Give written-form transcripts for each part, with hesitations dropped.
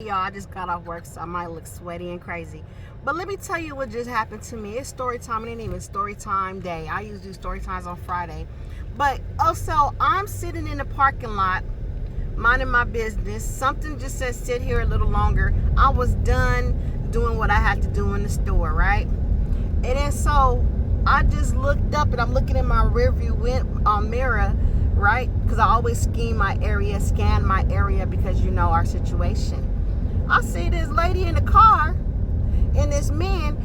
Y'all, I just got off work, so I might look sweaty and crazy. But let me tell you what just happened to me. It's story time. It ain't even story time day. I usually do story times on Friday. But also, I'm sitting in the parking lot, minding my business. Something just said sit here a little longer. I was done doing what I had to do in the store, right? And then so I just looked up and I'm looking in my rearview mirror, right? Because I always scan my area because you know our situation. I see this lady in the car and this man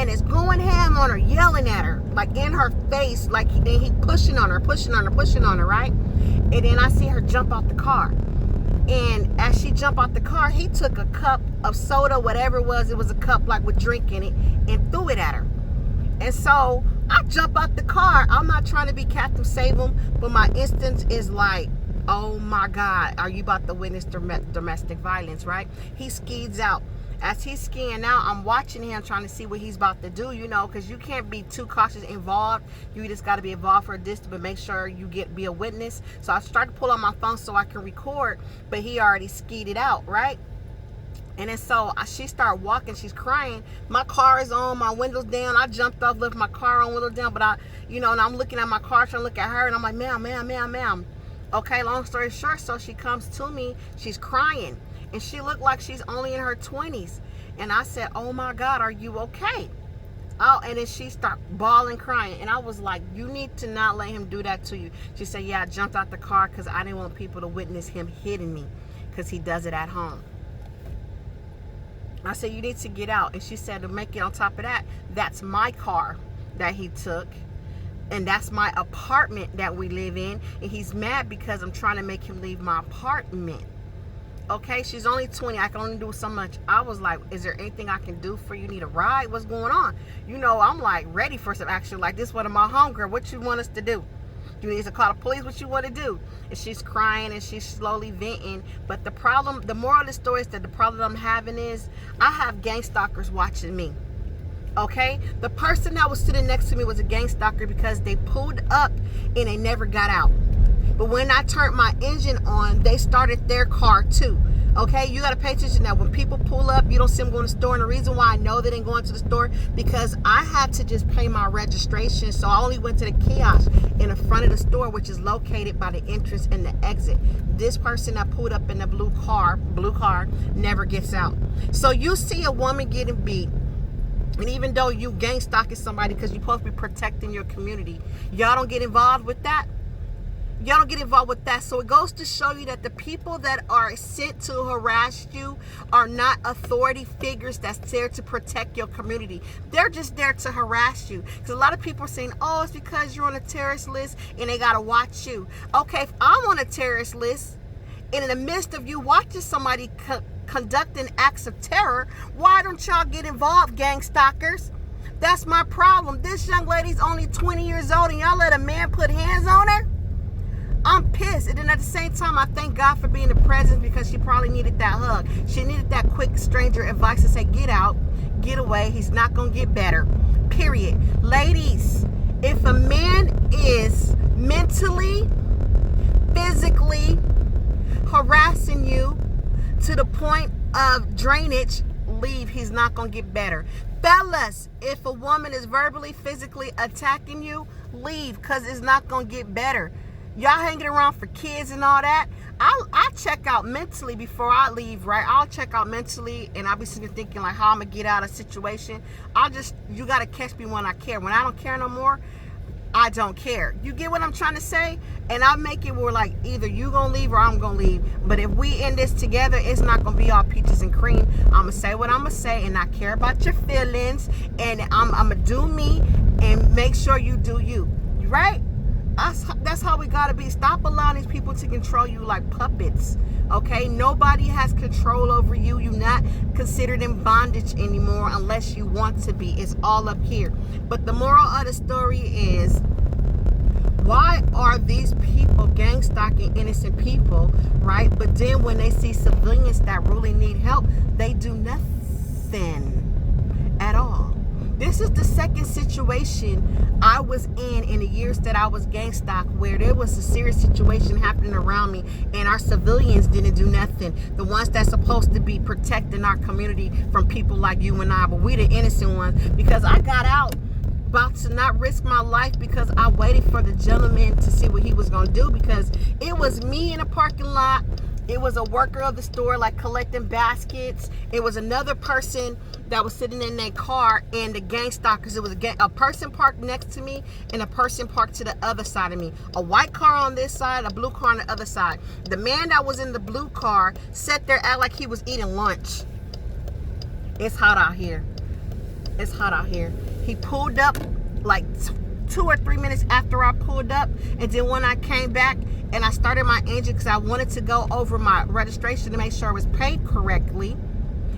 is going ham on her, yelling at her, like in her face, like he pushing on her, right? And then I see her jump out the car. And as she jumped out the car, he took a cup of soda, whatever it was a cup like with drink in it, and threw it at her. And so I jump out the car. I'm not trying to be Captain Save 'em, but my instinct is like, oh my God, are you about to witness domestic violence, right? He skids out. As he's skiing out, I'm watching him trying to see what he's about to do, because you can't be too cautious involved. You just got to be involved for a distance, but make sure you be a witness. So I start to pull out my phone so I can record, but he already skied out, right? And then so she started walking, she's crying. My car is on, my windows down. I jumped off, left my car on, window down, but and I'm looking at my car, trying to look at her, and I'm like, ma'am. Okay, long story short, so she comes to me, she's crying, and she looked like she's only in her 20s. And I said, oh my God, are you okay? Oh, and then she started bawling, crying, and I was like, you need to not let him do that to you. She said, yeah, I jumped out the car because I didn't want people to witness him hitting me because he does it at home. I said, you need to get out. And she said, to make it on top of that, that's my car that he took. And that's my apartment that we live in. And he's mad because I'm trying to make him leave my apartment. Okay, she's only 20. I can only do so much. I was like, is there anything I can do for you? Need a ride? What's going on? I'm like ready for some action. Like, this one of my homegirl. What you want us to do? You need to call the police? What you want to do? And she's crying and she's slowly venting. But the moral of the story is that the problem I'm having is I have gang stalkers watching me. Okay? The person that was sitting next to me was a gang stalker because they pulled up and they never got out. But when I turned my engine on, they started their car too. Okay, you got to pay attention now. When people pull up, you don't see them going to the store. And the reason why I know they didn't go into the store, because I had to just pay my registration. So I only went to the kiosk in the front of the store, which is located by the entrance and the exit. This person that pulled up in the blue car, never gets out. So you see a woman getting beat. And even though you gang stalking somebody because you're supposed to be protecting your community, y'all don't get involved with that. So it goes to show you that the people that are sent to harass you are not authority figures that's there to protect your community. They're just there to harass you. Because a lot of people are saying, oh, it's because you're on a terrorist list and they got to watch you. Okay, if I'm on a terrorist list and in the midst of you watching somebody conducting acts of terror, why don't y'all get involved, gang stalkers? That's my problem. This young lady's only 20 years old and y'all let a man put hands on her? I'm pissed. And then at the same time, I thank God for being the presence because she probably needed that hug. She needed that quick stranger advice to say, get out, get away. He's not going to get better. Period. Ladies, if a man is mentally, physically harassing you to the point of drainage, leave. He's not going to get better. Fellas, if a woman is verbally, physically attacking you, leave because it's not going to get better. Y'all hanging around for kids and all that. I check out mentally before I leave, right? I'll check out mentally and I'll be sitting there thinking like how I'm going to get out of a situation. You got to catch me when I care. When I don't care no more, I don't care. You get what I'm trying to say? And I'll make it where like either you going to leave or I'm going to leave. But if we end this together, it's not going to be all peaches and cream. I'm going to say what I'm going to say and not care about your feelings. And I'm going to do me and make sure you do you. Right? That's how we gotta be. Stop allowing these people to control you like puppets. Okay, nobody has control over you. You're not considered in bondage anymore unless you want to be. It's all up here. But the moral of the story is, why are these people gang stalking innocent people, right? But then when they see civilians that really need help, they do nothing at all. This this is the second situation I was in the years that I was gang stock, where there was a serious situation happening around me and our civilians didn't do nothing. The ones that's supposed to be protecting our community from people like you and I, but we the innocent ones, because I got out about to not risk my life because I waited for the gentleman to see what he was going to do, because it was me in a parking lot. It was a worker of the store, like collecting baskets. It was another person that was sitting in their car, and the gang stalkers. It was a person parked next to me and a person parked to the other side of me. A white car on this side, a blue car on the other side. The man that was in the blue car sat there, act like he was eating lunch. It's hot out here. It's hot out here. He pulled up like 2 or 3 minutes after I pulled up, and then when I came back and I started my engine because I wanted to go over my registration to make sure it was paid correctly,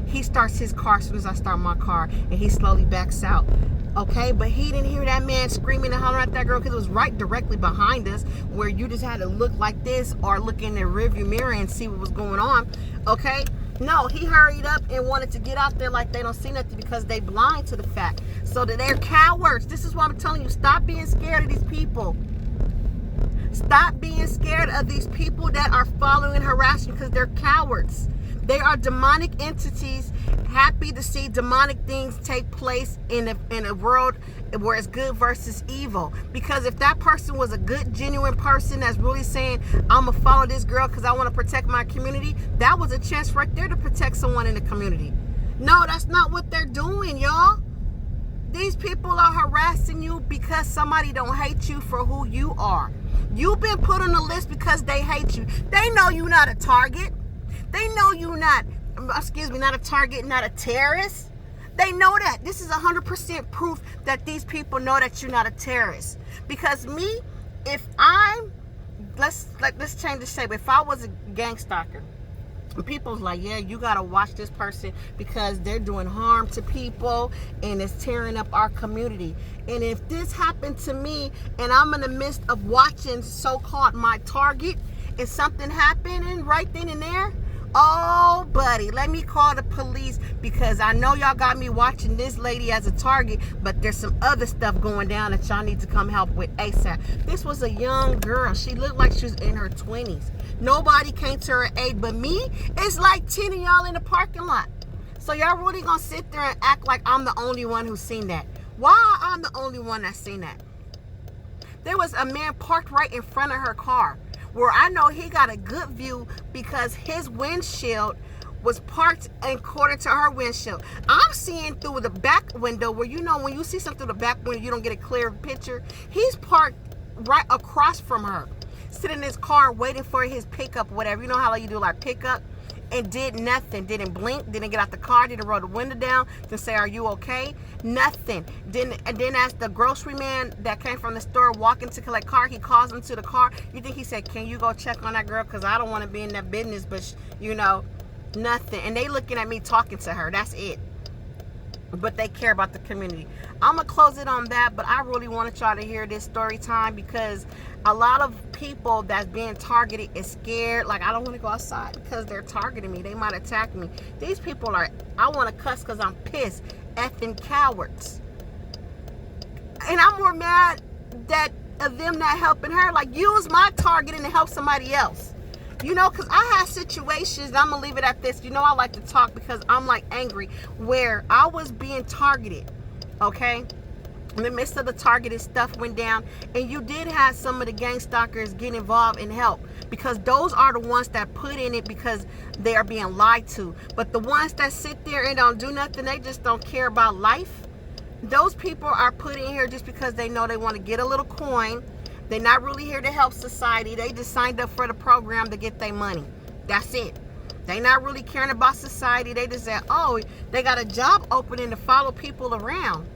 he starts his car as soon as I start my car, and he slowly backs out. Okay, but he didn't hear that man screaming and hollering at that girl, because it was right directly behind us, where you just had to look like this or look in the rearview mirror and see what was going on. Okay, no, he hurried up and wanted to get out there like they don't see nothing, because they blind to the fact. So that they're cowards. This is what I'm telling you. Stop being scared of these people. Stop being scared of these people that are following and harassing, because they're cowards. They are demonic entities, happy to see demonic things take place in a world where it's good versus evil. Because if that person was a good, genuine person that's really saying, I'm going to follow this girl because I want to protect my community, that was a chance right there to protect someone in the community. No, that's not what they're doing, y'all. These people are harassing you because somebody don't hate you for who you are. You've been put on the list because they hate you. They know you're not a target. They know you're not a target, not a terrorist. They know that. This is 100% proof that these people know that you're not a terrorist. Because me, let's change the shape. If I was a gang stalker, people's like, yeah, you gotta watch this person because they're doing harm to people and it's tearing up our community. And if this happened to me and I'm in the midst of watching so-called my target and something happening right then and there, oh, buddy, let me call the police, because I know y'all got me watching this lady as a target, but there's some other stuff going down that y'all need to come help with ASAP. This was a young girl. She looked like she was in her 20s. Nobody came to her aid but me. It's like 10 of y'all in the parking lot. So y'all really gonna sit there and act like I'm the only one who's seen that? Why I'm the only one that's seen that? There was a man parked right in front of her car, where I know he got a good view because his windshield was parked according to her windshield. I'm seeing through the back window, where you know when you see something through the back window, you don't get a clear picture. He's parked right across from her, sitting in his car waiting for his pickup, whatever. You know how you do like pickup? And did nothing. Didn't blink, didn't get out the car, didn't roll the window down to say, are you okay? Nothing. And then as the grocery man that came from the store walking to collect car, he calls him to the car. You think he said, can you go check on that girl? Because I don't want to be in that business, but nothing. And they looking at me talking to her. That's it. But they care about the community. I'm going to close it on that, but I really wanted y'all to hear this story time, because a lot of people that's being targeted is scared. Like, I don't want to go outside because they're targeting me. They might attack me. These people are, I want to cuss because I'm pissed, effing cowards. And I'm more mad of them not helping her. Like, use my targeting to help somebody else. Because I had situations, I'm going to leave it at this. I like to talk because I'm like angry, where I was being targeted, okay? In the midst of the targeted stuff went down, and you did have some of the gang stalkers get involved and help, because those are the ones that put in it because they are being lied to. But the ones that sit there and don't do nothing, they just don't care about life. Those people are put in here just because they know they want to get a little coin. They're not really here to help society. They just signed up for the program to get their money. That's it. They're not really caring about society. They just said, oh, they got a job opening to follow people around.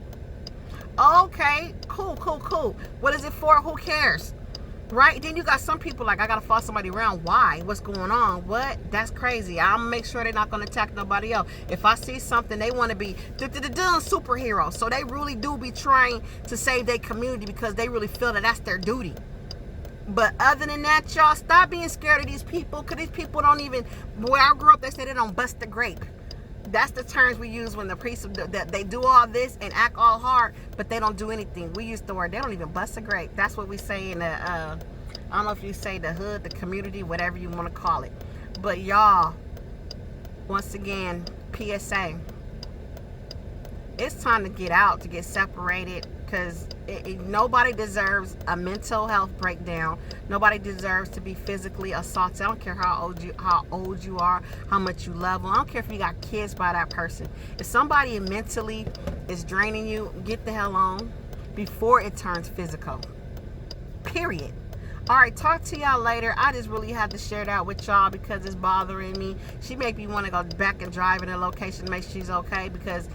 Okay, cool. What is it for? Who cares? Right? Then you got some people like, I got to follow somebody around. Why? What's going on? What? That's crazy. I'm going to make sure they're not going to attack nobody else. If I see something, they want to be superheroes. So they really do be trying to save their community because they really feel that that's their duty. But other than that, y'all, stop being scared of these people, because these people don't even, where I grew up, they say they don't bust the grape. That's the terms we use when the priests, that they do all this and act all hard, but they don't do anything. We use the word, they don't even bust a grape. That's what we say in the, I don't know if you say the hood, the community, whatever you want to call it. But y'all, once again, PSA, it's time to get out, to get separated, because nobody deserves a mental health breakdown. Nobody deserves to be physically assaulted. I don't care how old you are, how much you love them. I don't care if you got kids by that person. If somebody mentally is draining you, get the hell on before it turns physical. Period. All right, talk to y'all later. I just really had to share that with y'all because it's bothering me. She made me want to go back and drive in the location to make sure she's okay, because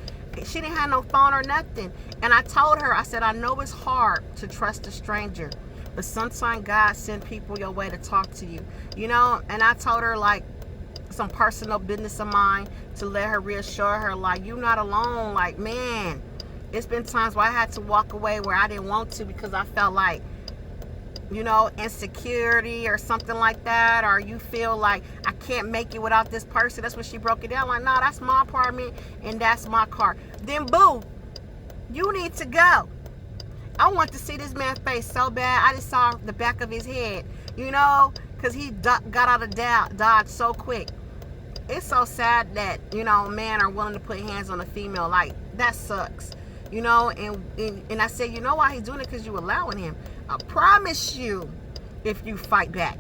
she didn't have no phone or nothing. And I told her, I said, I know it's hard to trust a stranger, but sometimes God send people your way to talk to you, you know. And I told her like some personal business of mine to let her reassure her, like, you're not alone. Like, man, it's been times where I had to walk away where I didn't want to because I felt like, you know, insecurity or something like that, or you feel like I can't make it without this person. That's when she broke it down. Like, no, that's my apartment and that's my car. Then boo, you need to go. I want to see this man's face so bad. I just saw the back of his head, you know, because he got out of Dodge so quick. It's so sad that, you know, men are willing to put hands on a female. Like, that sucks, you know. And I said, you know why he's doing it? Because you allowing him. I promise you, if you fight back.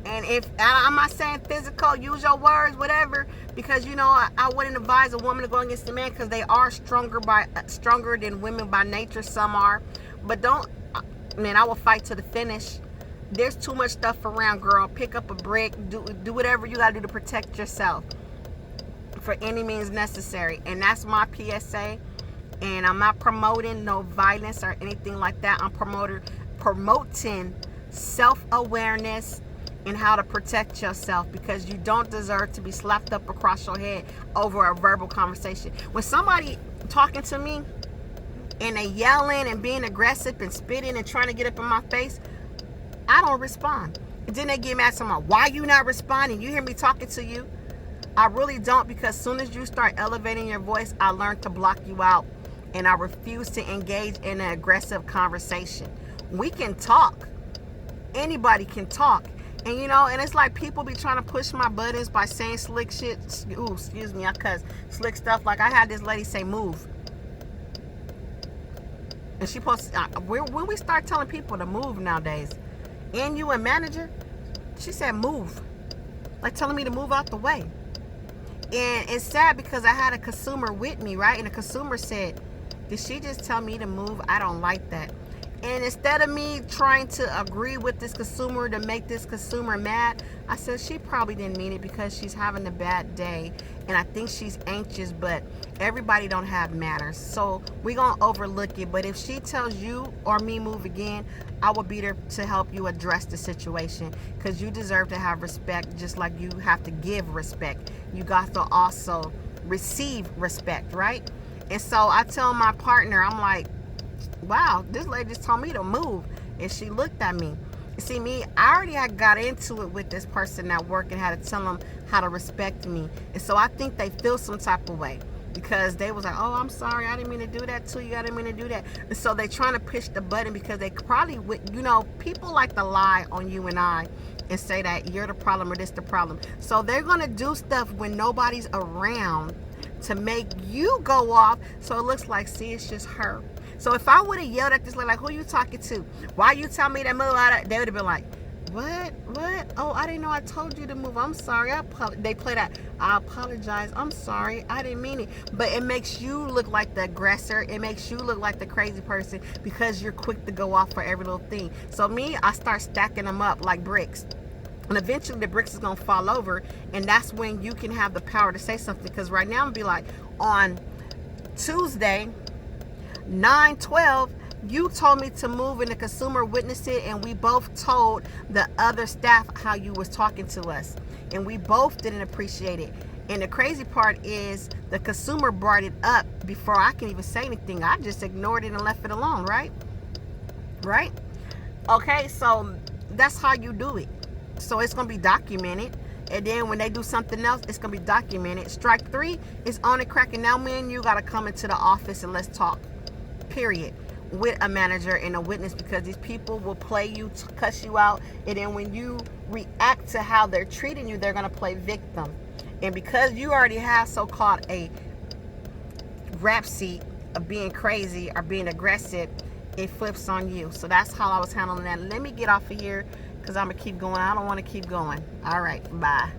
And if I'm not saying physical, use your words, whatever, because, you know, I wouldn't advise a woman to go against a man, because they are stronger than women by nature. Some are, but man, I will fight to the finish. There's too much stuff around, girl. Pick up a brick, do whatever you gotta do to protect yourself for any means necessary. And that's my PSA. And I'm not promoting no violence or anything like that. I'm promoting self-awareness and how to protect yourself, because you don't deserve to be slapped up across your head over a verbal conversation. When somebody talking to me and they yelling and being aggressive and spitting and trying to get up in my face, I don't respond. And then they get mad at someone, why you not responding? You hear me talking to you? I really don't, because as soon as you start elevating your voice, I learned to block you out. And I refuse to engage in an aggressive conversation. We can talk. Anybody can talk. And, you know, and it's like people be trying to push my buttons by saying slick shit. Ooh, excuse me, I cuss. Slick stuff. Like, I had this lady say, move. And she posted, when we start telling people to move nowadays, and you a manager, she said, move. Like, telling me to move out the way. And it's sad because I had a consumer with me, right? And the consumer said, did she just tell me to move? I don't like that. And instead of me trying to agree with this consumer to make this consumer mad, I said she probably didn't mean it because she's having a bad day. And I think she's anxious, but everybody don't have manners. So we're going to overlook it. But if she tells you or me move again, I will be there to help you address the situation, because you deserve to have respect just like you have to give respect. You got to also receive respect, right? And so I tell my partner, I'm like, wow, this lady just told me to move. And she looked at me. You see, me, I already had got into it with this person at work and had to tell them how to respect me. And so I think they feel some type of way, because they was like, oh, I'm sorry, I didn't mean to do that to you, I didn't mean to do that. And so they trying to push the button, because they probably, you know, people like to lie on you and I and say that you're the problem or this the problem. So they're going to do stuff when nobody's around to make you go off, so it looks like, see, it's just her. So if I would have yelled at this lady, like, who you talking to? Why you tell me to move out of, they would have been like, what? Oh, I didn't know I told you to move. I'm sorry. They play that. I apologize. I'm sorry. I didn't mean it. But it makes you look like the aggressor. It makes you look like the crazy person, because you're quick to go off for every little thing. So me, I start stacking them up like bricks. And eventually the bricks is going to fall over. And that's when you can have the power to say something. Because right now I'm going to be like, on Tuesday, 9/12, you told me to move, and the consumer witnessed it, and we both told the other staff how you was talking to us, and we both didn't appreciate it. And the crazy part is the consumer brought it up before I can even say anything. I just ignored it and left it alone, right? Okay, so that's how you do it. So it's going to be documented. And then when they do something else, it's going to be documented. Strike 3 is on and cracking. Now, me and you got to come into the office and let's talk, period, with a manager and a witness, because these people will play you, cuss you out. And then when you react to how they're treating you, they're going to play victim. And because you already have so-called a rap sheet of being crazy or being aggressive, it flips on you. So that's how I was handling that. Let me get off of here because I'm going to keep going. I don't want to keep going. All right. Bye.